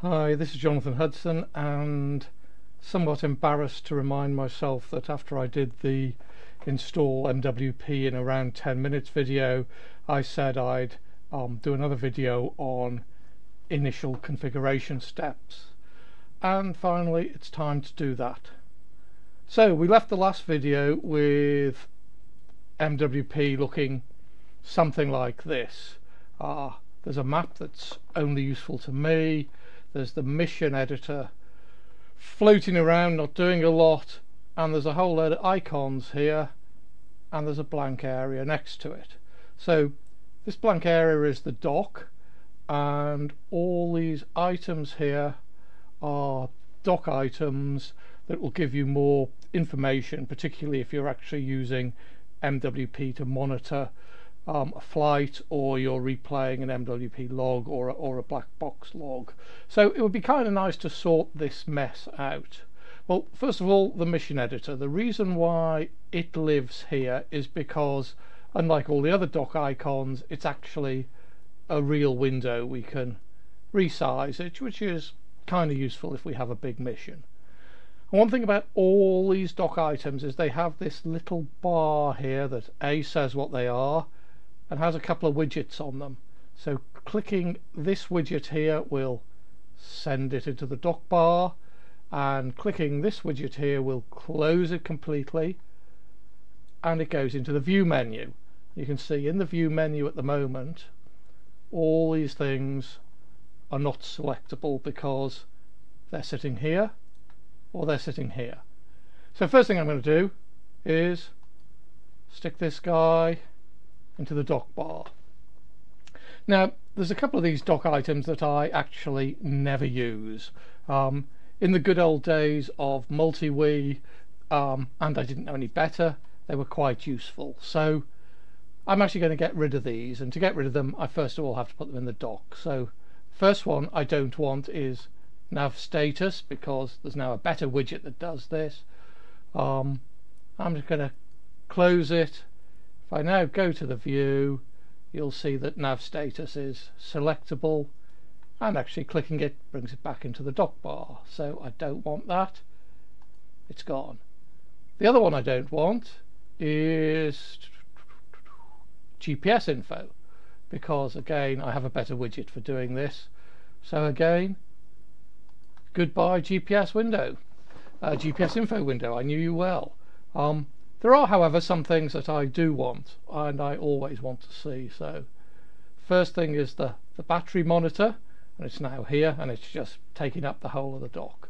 Hi, this is Jonathan Hudson, and somewhat embarrassed to remind myself that after I did the install MWP in around 10 minutes video, I said I'd do another video on initial configuration steps, and finally it's time to do that. So we left the last video with MWP looking something like this. There's a map that's only useful to me. There's the mission editor floating around, not doing a lot, and there's a whole load of icons here, and there's a blank area next to it. So this blank area is the dock, and all these items here are dock items that will give you more information, particularly if you're actually using MWP to monitor a flight, or you're replaying an MWP log or a black box log. So it would be kind of nice to sort this mess out. Well, first of all, the mission editor. The reason why it lives here is because, unlike all the other dock icons, it's actually a real window. We can resize it, which is kind of useful if we have a big mission. And one thing about all these dock items is they have this little bar here that says what they are and has a couple of widgets on them. So clicking this widget here will send it into the dock bar, and clicking this widget here will close it completely, and it goes into the view menu. You can see in the view menu at the moment all these things are not selectable because they're sitting here or they're sitting here. So first thing I'm going to do is stick this guy into the dock bar. Now there's a couple of these dock items that I actually never use. In the good old days of multi-wii, and I didn't know any better, they were quite useful. So I'm actually going to get rid of these, and to get rid of them I first of all have to put them in the dock. So first one I don't want is nav status, because there's now a better widget that does this. I'm just going to close it. If I now go to the view, you'll see that nav status is selectable, and actually clicking it brings it back into the dock bar. So I don't want that. It's gone. The other one I don't want is GPS info, because again I have a better widget for doing this. So again, goodbye GPS window, GPS info window. I knew you well. There are, however, some things that I do want, and I always want to see. So first thing is the battery monitor, and it's now here, and it's just taking up the whole of the dock.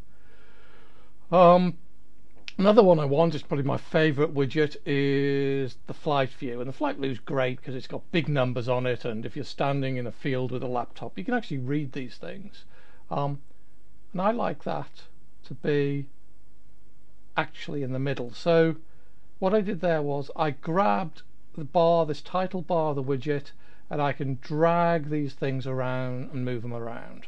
Another one I want, is probably my favorite widget, is the flight view. And the flight view is great because it's got big numbers on it, and if you're standing in a field with a laptop you can actually read these things, and I like that to be actually in the middle. So what I did there was I grabbed the bar, this title bar of the widget, and I can drag these things around and move them around.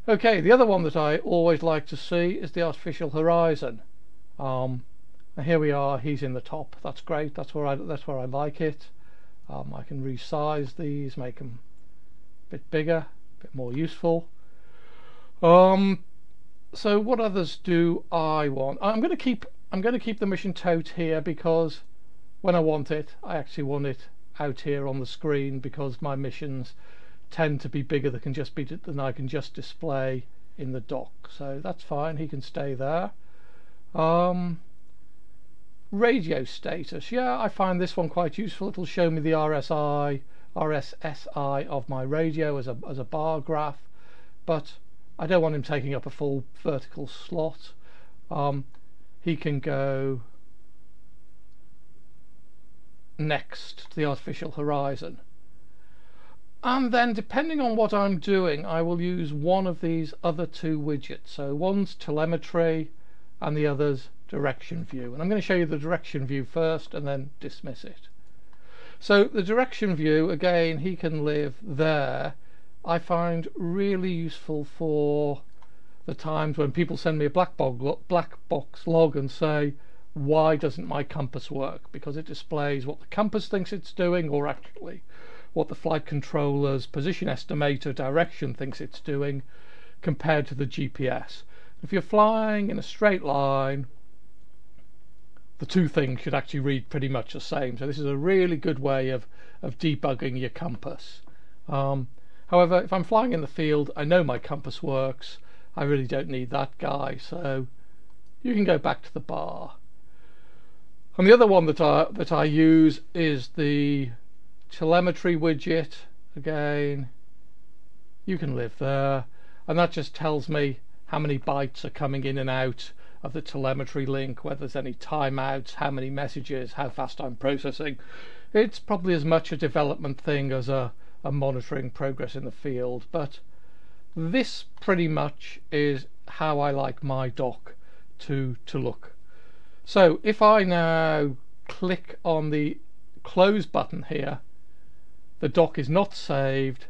Okay, the other one that I always like to see is the artificial horizon. And here we are, he's in the top. That's great, that's where I like it. I can resize these, make them a bit bigger, a bit more useful. So what others do I want? I'm going to keep the mission tote here, because when I want it, I actually want it out here on the screen, because my missions tend to be bigger than I can just display in the dock. So that's fine, he can stay there. Radio status, yeah, I find this one quite useful. It'll show me the RSSI of my radio as a bar graph, but I don't want him taking up a full vertical slot. He can go next to the artificial horizon, and then depending on what I'm doing I will use one of these other two widgets. So one's telemetry and the other's direction view, and I'm going to show you the direction view first and then dismiss it. So the direction view, again, he can live there. I find really useful for the times when people send me a black box log and say, why doesn't my compass work? Because it displays what the compass thinks it's doing, or actually what the flight controller's position estimator direction thinks it's doing, compared to the GPS. If you're flying in a straight line, the two things should actually read pretty much the same. So this is a really good way of debugging your compass. However, if I'm flying in the field, I know my compass works. I really don't need that guy, so you can go back to the bar. And the other one that I use is the telemetry widget. Again, you can live there, and that just tells me how many bytes are coming in and out of the telemetry link, whether there's any timeouts, how many messages, how fast I'm processing. It's probably as much a development thing as a monitoring progress in the field, but this pretty much is how I like my dock to look. So if I now click on the close button here, the dock is not saved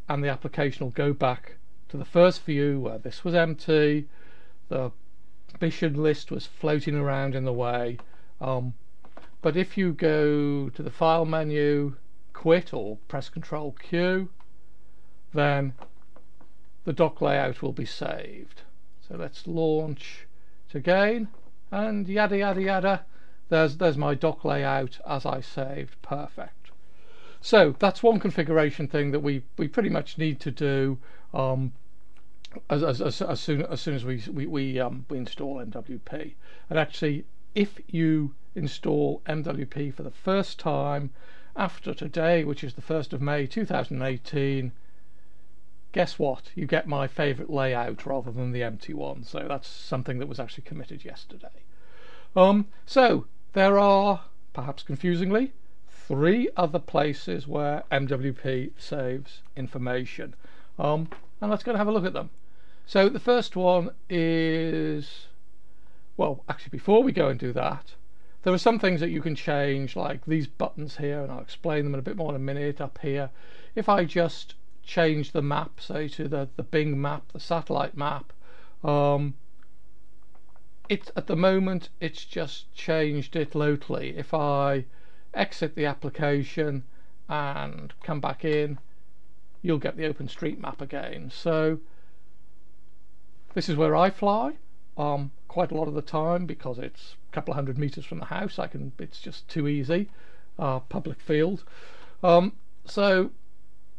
and the application will go back to the first view where this was empty, the mission list was floating around in the way. But if you go to the file menu, quit, or press Control Q, then the dock layout will be saved. So let's launch it again, and yada yada yada, there's my dock layout as I saved. Perfect. So that's one configuration thing that we pretty much need to do as soon as we install MWP. And actually, if you install MWP for the first time after today, which is the 1st of May 2018, guess what? You get my favorite layout rather than the empty one. So that's something that was actually committed yesterday. So there are, perhaps confusingly, 3 other places where MWP saves information. And let's go and have a look at them. So the first one is, well, actually before we go and do that, there are some things that you can change, like these buttons here, and I'll explain them in a bit more in a minute. Up here, if I just change the map, say to the Bing map, the satellite map, it's at the moment it's just changed it locally. If I exit the application and come back in, you'll get the OpenStreetMap again. So this is where I fly quite a lot of the time, because it's a couple of 100 meters from the house. It's just too easy. Public field. So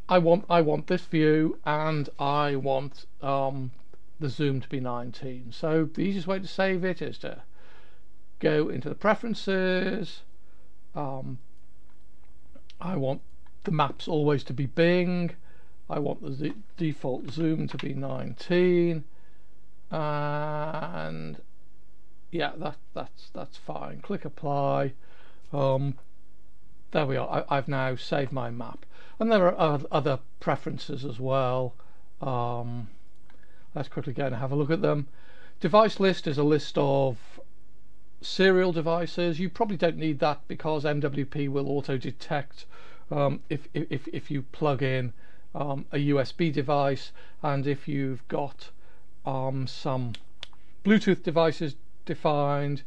I want this view, and I want the zoom to be 19. So the easiest way to save it is to go into the preferences. I want the maps always to be Bing. I want the default zoom to be 19, and yeah, that's fine. Click apply. There we are. I've now saved my map, and there are other preferences as well. Let's quickly go and have a look at them. Device list is a list of serial devices. You probably don't need that, because MWP will auto detect if you plug in a USB device, and if you've got some Bluetooth devices defined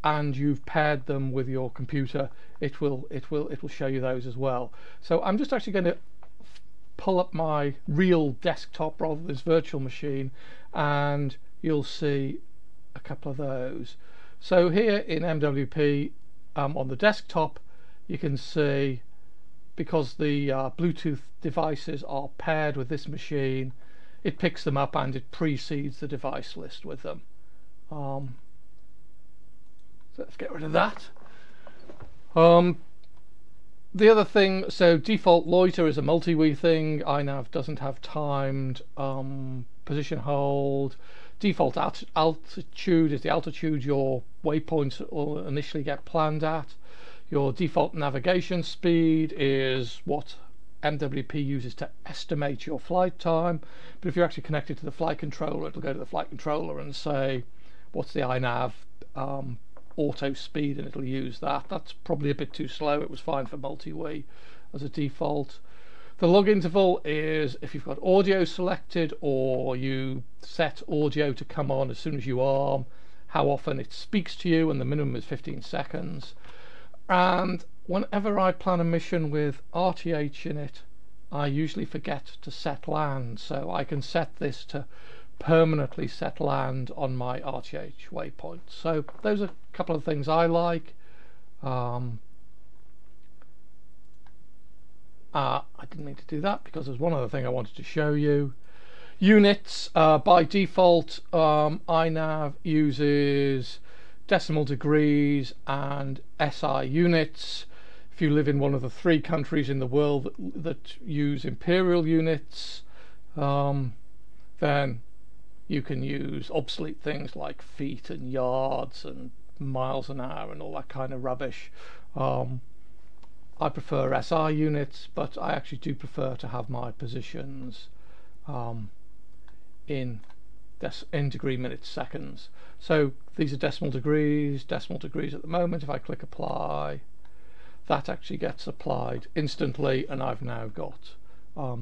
and you've paired them with your computer, it will show you those as well. So I'm just actually going to pull up my real desktop rather than this virtual machine, and you'll see a couple of those. So here in MWP, on the desktop, you can see, because the Bluetooth devices are paired with this machine, it picks them up and it precedes the device list with them. So let's get rid of that. The other thing, so default loiter is a multi-wii thing. iNav doesn't have timed position hold. Default altitude is the altitude your waypoints will initially get planned at. Your default navigation speed is what MWP uses to estimate your flight time. But if you're actually connected to the flight controller, it'll go to the flight controller and say, what's the iNav auto speed, and it'll use that. That's probably a bit too slow. It was fine for multi-wii as a default. The log interval is if you've got audio selected, or you set audio to come on as soon as you arm, how often it speaks to you, and the minimum is 15 seconds. And whenever I plan a mission with RTH in it, I usually forget to set land, so I can set this to permanently set land on my RTH waypoint. So those are a couple of things I like. I didn't mean to do that because there's one other thing I wanted to show you. Units, by default, iNav uses decimal degrees and SI units. If you live in one of the 3 countries in the world that use imperial units, then you can use obsolete things like feet and yards and miles an hour and all that kind of rubbish. I prefer SI units, but I actually do prefer to have my positions in degree minutes seconds. So these are decimal degrees at the moment. If I click apply, that actually gets applied instantly, and I've now got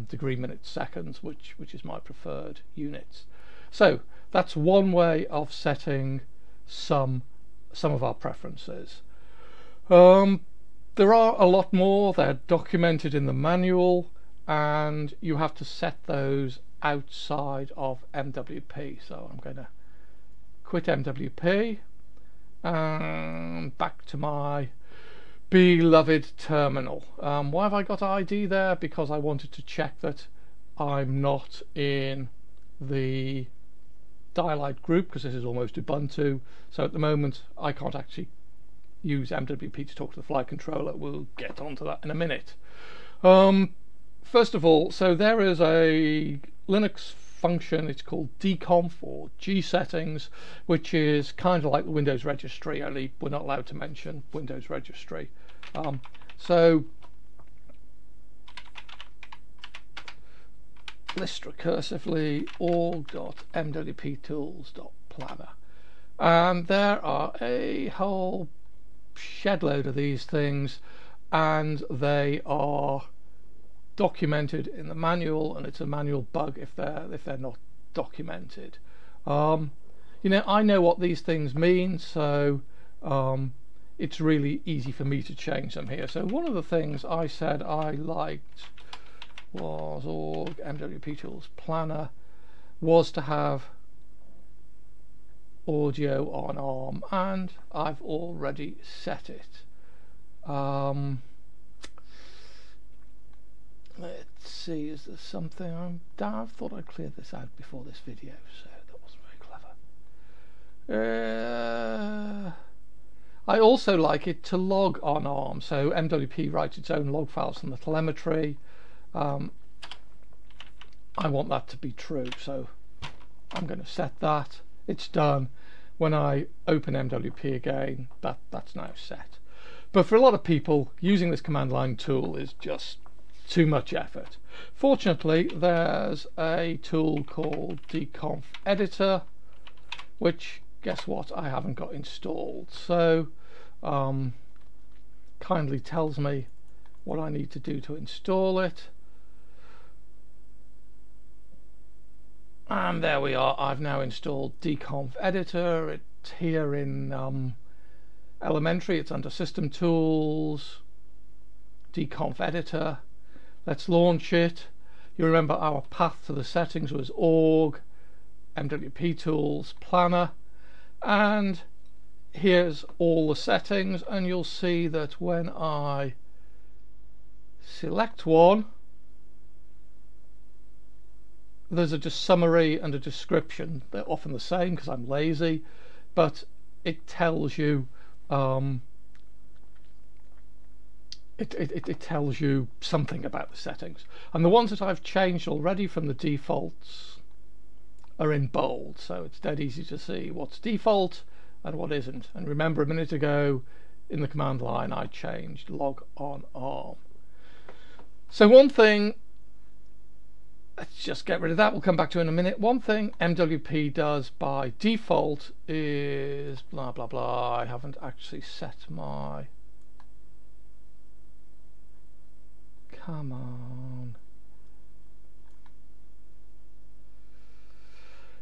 degree minutes seconds, which is my preferred units. So that's one way of setting some of our preferences. There are a lot more. They're documented in the manual, and you have to set those outside of MWP. So I'm going to quit MWP and back to my beloved terminal. Why have I got ID there? Because I wanted to check that I'm not in the Dialite group, because this is almost Ubuntu. So at the moment I can't actually use MWP to talk to the flight controller. We'll get onto that in a minute. First of all, so there is a Linux function, it's called dconf or gsettings, which is kind of like the Windows registry, only we're not allowed to mention Windows registry. So list recursively org.mwptools.planner, and there are a whole shed load of these things, and they are documented in the manual, and it's a manual bug if they're not documented. You know, I know what these things mean, so it's really easy for me to change them here. So one of the things I said I liked was org MWP Tools Planner was to have audio on ARM, and I've already set it. Let's see, is there something I thought I'd cleared this out before this video, so that wasn't very clever. I also like it to log on ARM, so MWP writes its own log files from the telemetry. I want that to be true, so I'm going to set that. It's done. When I open MWP again, that's now set. But for a lot of people, using this command line tool is just too much effort. Fortunately, there's a tool called dconf-editor, which, guess what, I haven't got installed. So kindly tells me what I need to do to install it. And there we are. I've now installed dconf-editor. It's here in Elementary. It's under System Tools, dconf-editor. Let's launch it. You remember our path to the settings was org MWP Tools Planner, and here's all the settings, and you'll see that when I select one, there's a summary and a description. They're often the same because I'm lazy, but it tells you it tells you something about the settings. And the ones that I've changed already from the defaults are in bold, so it's dead easy to see what's default and what isn't. And remember, a minute ago in the command line I changed log on ARM. So one thing, let's just get rid of that, we'll come back to in a minute. One thing MWP does by default is blah blah blah. I haven't actually set my, come on,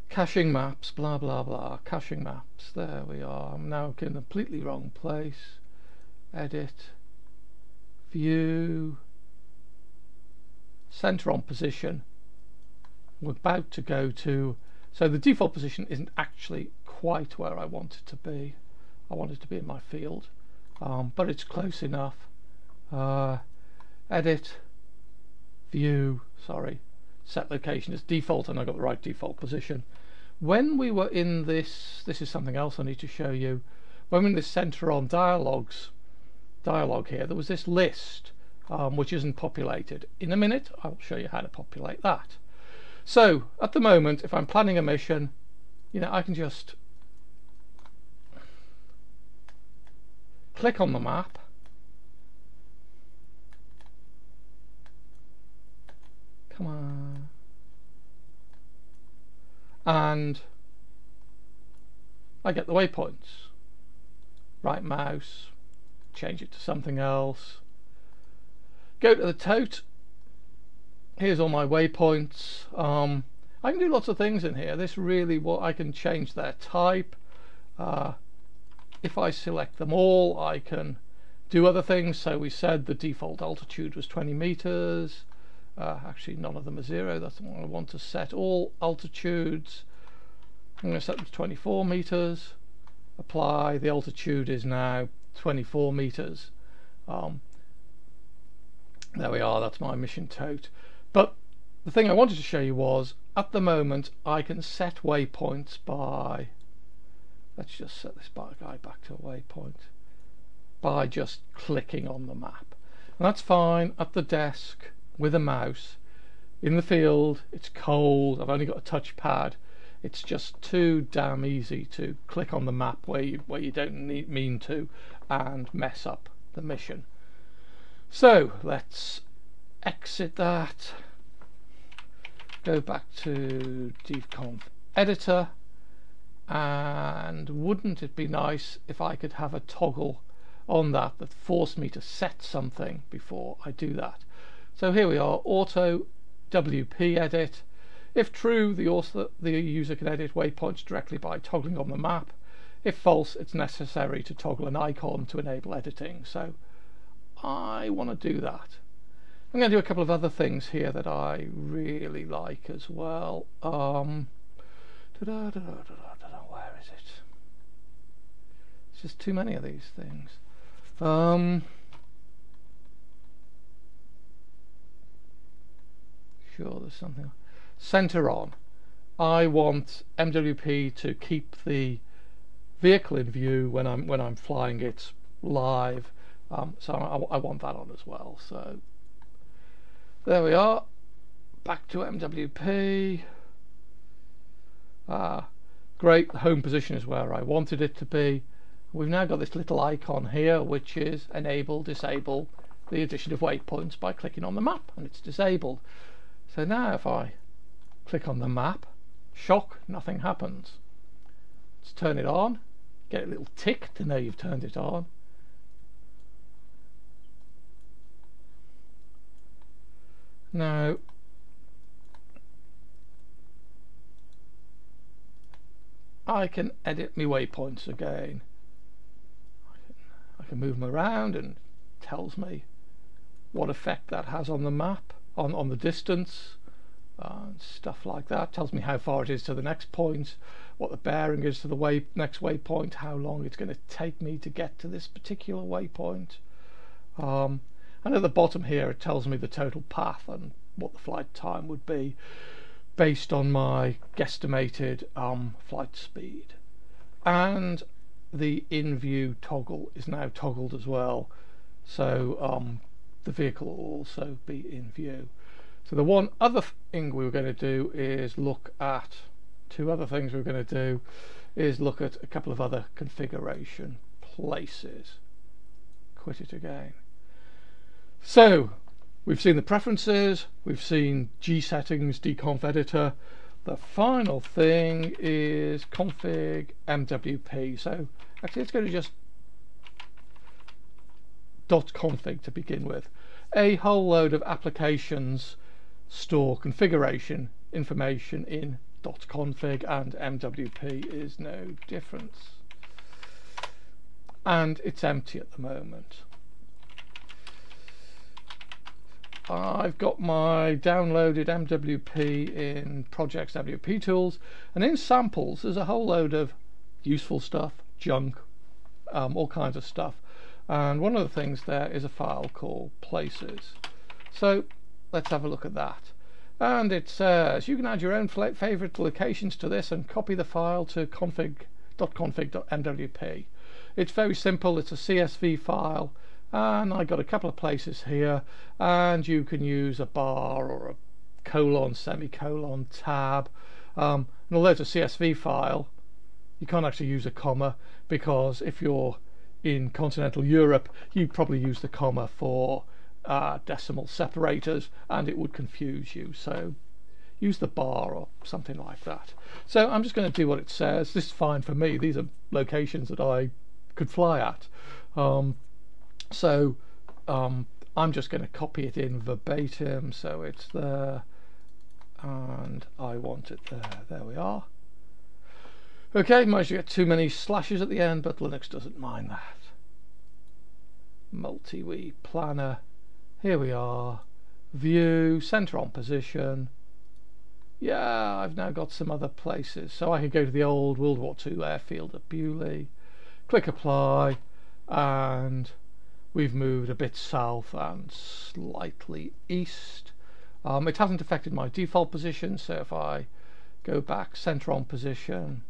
caching maps, blah blah blah, caching maps. There we are. I'm now in a completely wrong place. Edit, view, center on position, we're about to go to, so the default position isn't actually quite where I want it to be. I want it to be in my field, but it's close enough. Edit, view, sorry, set location as default, and I got the right default position. When we were in this is something else I need to show you. When we're in this center on dialogue here, there was this list which isn't populated. In a minute I'll show you how to populate that. So at the moment, if I'm planning a mission, you know, I can just click on the map, come on, and I get the waypoints. Right mouse, change it to something else, go to the tote, here's all my waypoints. I can do lots of things in here. This really, what I can change their type. If I select them all, I can do other things. So we said the default altitude was 20 meters. Actually none of them are 0, that's what I want to set. All altitudes, I'm going to set them to 24 meters. Apply, the altitude is now 24 meters. There we are, that's my mission tote. But the thing I wanted to show you was, at the moment I can set waypoints by, let's just set this guy back to a waypoint, by just clicking on the map. And that's fine at the desk with a mouse. In the field, it's cold, I've only got a touchpad. It's just too damn easy to click on the map where you don't mean to and mess up the mission. So let's exit that, go back to dconf-editor, and wouldn't it be nice if I could have a toggle on that forced me to set something before I do that. So here we are, auto WP edit. If true, the user can edit waypoints directly by toggling on the map. If false, it's necessary to toggle an icon to enable editing. So I want to do that. I'm going to do a couple of other things here that I really like as well. Where is it? It's just too many of these things. Sure, there's something. Center on. I want MWP to keep the vehicle in view when I'm flying it live. So I want that on as well. So there we are. Back to MWP. Great, the home position is where I wanted it to be. We've now got this little icon here which is enable, disable the addition of waypoints by clicking on the map, and it's disabled. So now if I click on the map, shock, nothing happens. Let's turn it on, get a little tick to know you've turned it on. Now I can edit my waypoints again. I can move them around, and it tells me what effect that has on the map, on the distance, stuff like that. Tells me how far it is to the next point, what the bearing is to the next waypoint, how long it's going to take me to get to this particular waypoint. And at the bottom here it tells me the total path and what the flight time would be based on my guesstimated flight speed. And the in-view toggle is now toggled as well, so the vehicle will also be in view. So the one other thing we were going to do is look at, two other things we're going to do is look at a couple of other configuration places. Quit it again. So we've seen the preferences, we've seen gsettings, dconf-editor. The final thing is config MWP. So actually let's go to just .config to begin with. A whole load of applications store configuration information in .config, and MWP is no different. And it's empty at the moment. I've got my downloaded MWP in Projects WP Tools, and in samples there's a whole load of useful stuff, junk, all kinds of stuff, and one of the things there is a file called places. So let's have a look at that. And it says you can add your own favorite locations to this and copy the file to config.config.mwp. It's very simple. It's a CSV file, and I got a couple of places here, and you can use a bar or a colon, semicolon, tab. And although it's a CSV file, you can't actually use a comma, because if you're in continental Europe, you'd probably use the comma for decimal separators, and it would confuse you. So use the bar or something like that. So I'm just going to do what it says. This is fine for me. These are locations that I could fly at. I'm just going to copy it in verbatim, so it's there, and I want it there. There we are. Okay, might get too many slashes at the end, but Linux doesn't mind that. Multi-wee planner. Here we are. View, center on position. Yeah, I've now got some other places, so I could go to the old World War II airfield at Bewley, click apply, and we've moved a bit south and slightly east. It hasn't affected my default position, so if I go back, center on position,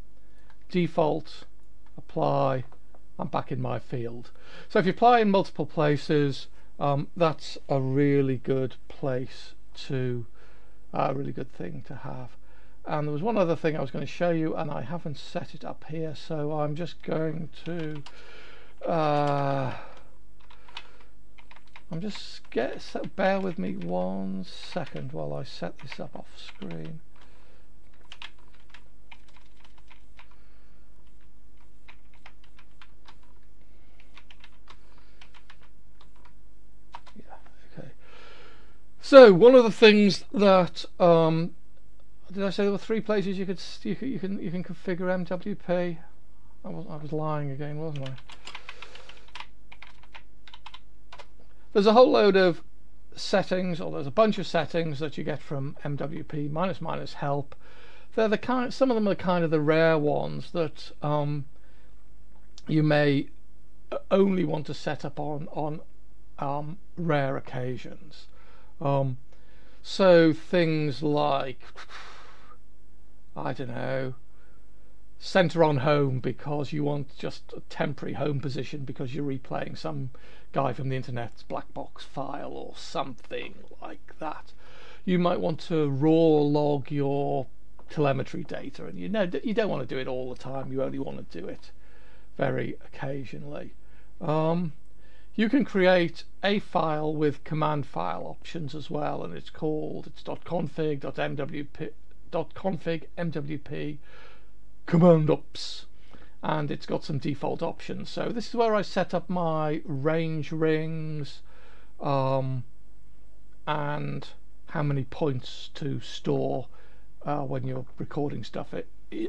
default, apply, I'm back in my field. So if you apply in multiple places, that's a really good place to, a really good thing to have. And there was one other thing I was going to show you, and I haven't set it up here, so I'm just going to so bear with me 1 second while I set this up off screen. So one of the things that did I say there were 3 places you can configure MWP? I was lying again, wasn't I? There's a whole load of settings, or there's a bunch of settings that you get from MWP -- help. They're the kind. Some of them are kind of the rare ones that you may only want to set up on rare occasions. So things like, I don't know, center on home because you want just a temporary home position because you're replaying some guy from the internet's black box file or something like that. You might want to raw log your telemetry data, and you don't want to do it all the time. You only want to do it very occasionally. You can create a file with command file options as well, and it's .config.mwp cmdopts, and it's got some default options. So this is where I set up my range rings, and how many points to store when you're recording stuff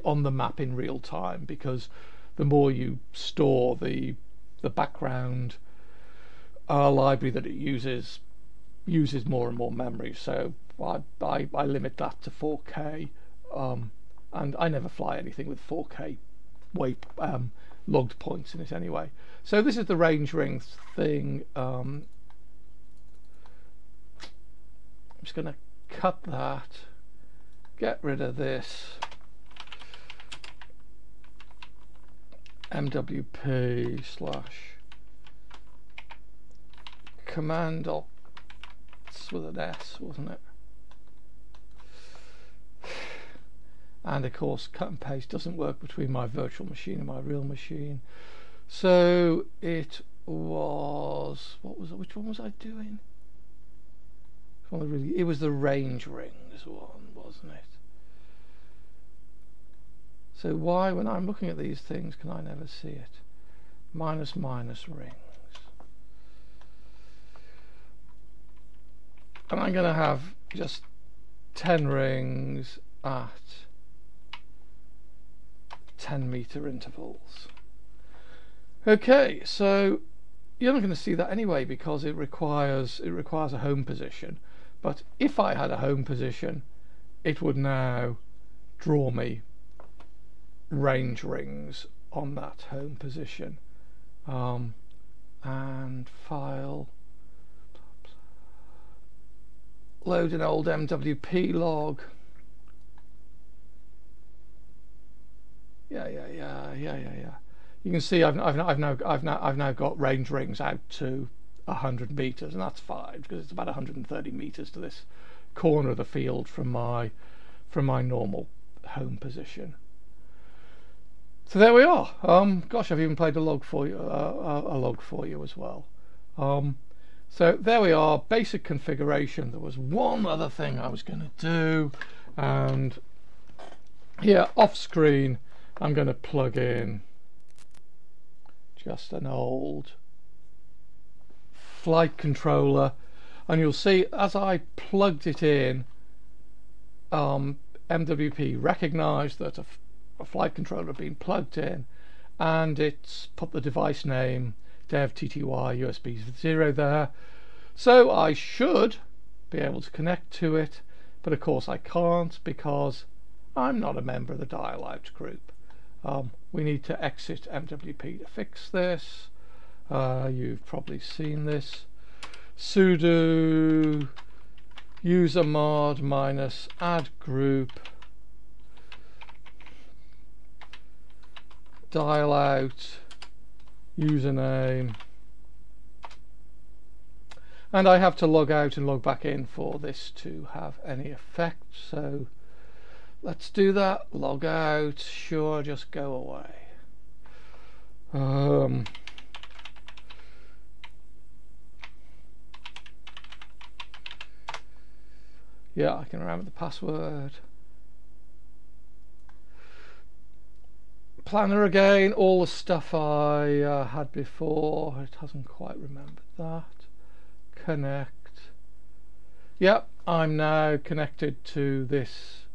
on the map in real time, because the more you store, the background library that it uses more and more memory. So I limit that to 4K, and I never fly anything with 4K logged points in it anyway. So this is the range ring thing. I'm just going to cut that, get rid of this MWP / cmdopts with an S, wasn't it? And of course cut and paste doesn't work between my virtual machine and my real machine. So it was, which one was I doing? It was the range rings one, wasn't it? So why, when I'm looking at these things, can I never see it? Minus rings. And I'm going to have just 10 rings at 10-meter intervals. Okay, so you're not going to see that anyway, because it requires a home position. But if I had a home position, it would now draw me range rings on that home position. And file, load an old MWP log. Yeah. You can see I've now got range rings out to 100 meters, and that's fine because it's about 130 meters to this corner of the field from my normal home position. So there we are. Gosh, I've even played a log for you, as well. So there we are, basic configuration. There was one other thing I was going to do, and here off screen I'm going to plug in just an old flight controller, and you'll see as I plugged it in, MWP recognized that a flight controller had been plugged in, and it's put the device name dev tty USB 0 there. So I should be able to connect to it, but of course I can't because I'm not a member of the dial out group. We need to exit MWP to fix this. You've probably seen this. Sudo usermod -add group dial out username, and I have to log out and log back in for this to have any effect. So let's do that. Log out, sure, just go away. Yeah, I can remember the password. Planner again, all the stuff I had before. It hasn't quite remembered that. Connect. Yep, I'm now connected to this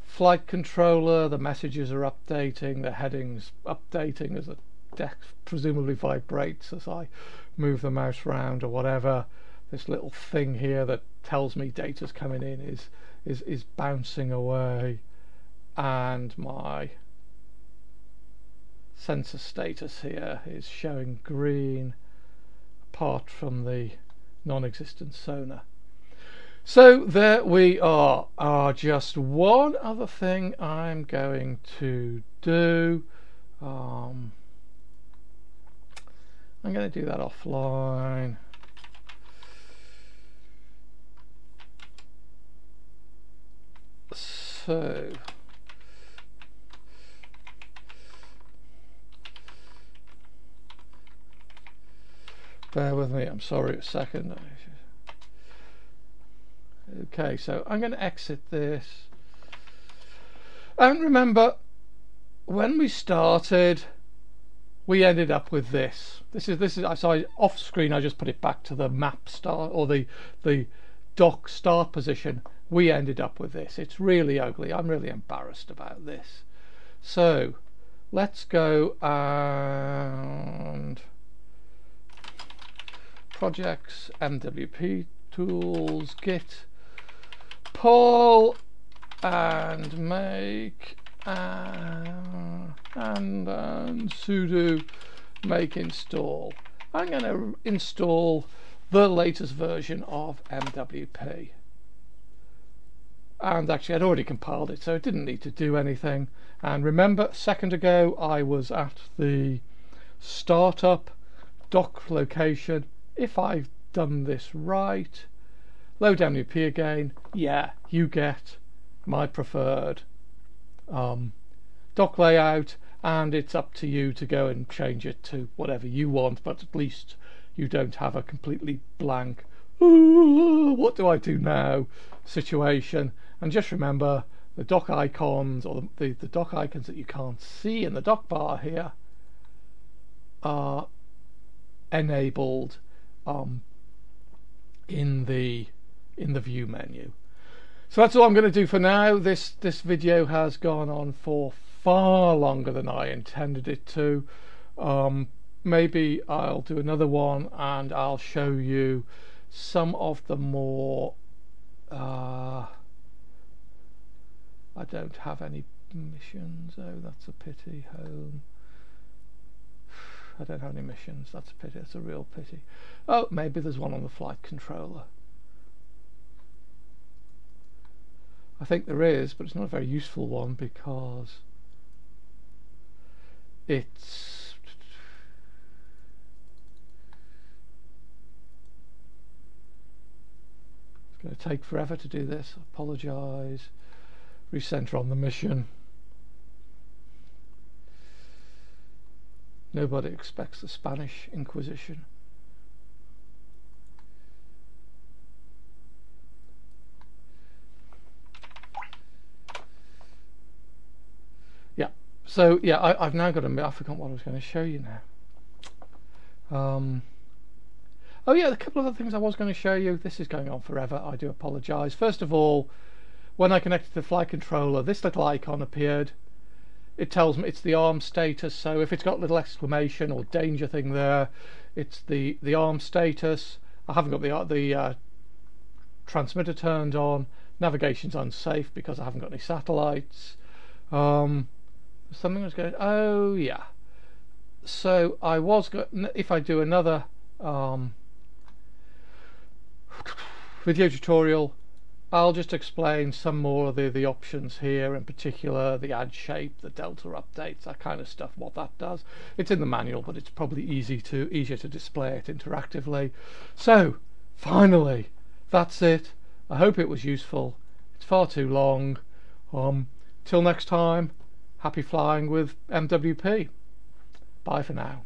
flight controller. The messages are updating, the headings updating as the deck presumably vibrates as I move the mouse around or whatever. This little thing here that tells me data's coming in is bouncing away, and my sensor status here is showing green apart from the non-existent sonar. So there we are. Just one other thing I'm going to do. I'm going to do that offline. So bear with me, I'm sorry, a second. Okay, so I'm going to exit this, and remember when we started we ended up with this. This is so off screen I just put it back to the map start or the dock start position. We ended up with this. It's really ugly. I'm really embarrassed about this. So let's go and projects, MWP tools, git pull and make and sudo make install. I'm going to install the latest version of MWP. And actually I'd already compiled it, so it didn't need to do anything. And remember, a second ago I was at the startup dock location. If I've done this right, load MWP again, yeah, you get my preferred dock layout, and it's up to you to go and change it to whatever you want, but at least you don't have a completely blank what do I do now situation. And just remember, the dock icons, or the dock icons that you can't see in the dock bar here, are enabled in the view menu. So that's all I'm going to do for now. This video has gone on for far longer than I intended it to. maybe I'll do another one and I'll show you some of the more I don't have any missions. Oh, that's a pity. Home. I don't have any missions. That's a pity. It's a real pity. Oh, maybe there's one on the flight controller. I think there is, but it's not a very useful one because it's going to take forever to do this. Apologise. Recenter on the mission. Nobody expects the Spanish Inquisition. Yeah, so yeah, I've now got I forgot what I was going to show you now. Oh yeah, a couple of other things I was going to show you. This is going on forever. I do apologise. First of all, when I connected the flight controller, this little icon appeared. It tells me it's the arm status, so if it's got a little exclamation or danger thing there, it's the arm status. I haven't got the transmitter turned on. Navigation's unsafe because I haven't got any satellites. Something was going. Oh yeah. So I was going. If I do another video tutorial, I'll just explain some more of the options here, in particular the add shape, the delta updates, that kind of stuff, what that does. It's in the manual, but it's probably easier to display it interactively. So finally, that's it. I hope it was useful. It's far too long. Till next time, happy flying with MWP. Bye for now.